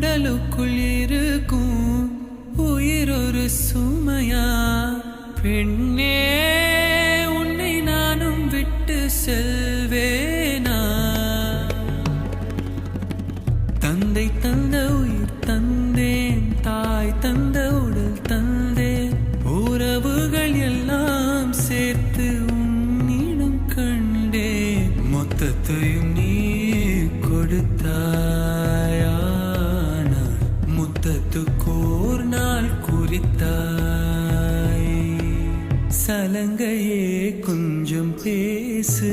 உடலுக்குள் இருக்கும் உயிர் ஒரு சுமையா பெண்ணே உன்னை நானும் விட்டு செல்வேனா தந்தை தந்த உயிர் தந்தேன் தாய் தந்த உடல் தந்தேன் உறவுகள் எல்லாம் சேர்த்து உன்னிடம் கண்டேன் மொத்தத்தையும் நீ கொடுத்தாயா முத்தத்துக்கோர் நாள் குறித்தாய் சலங்கையே கொஞ்சம் பேசு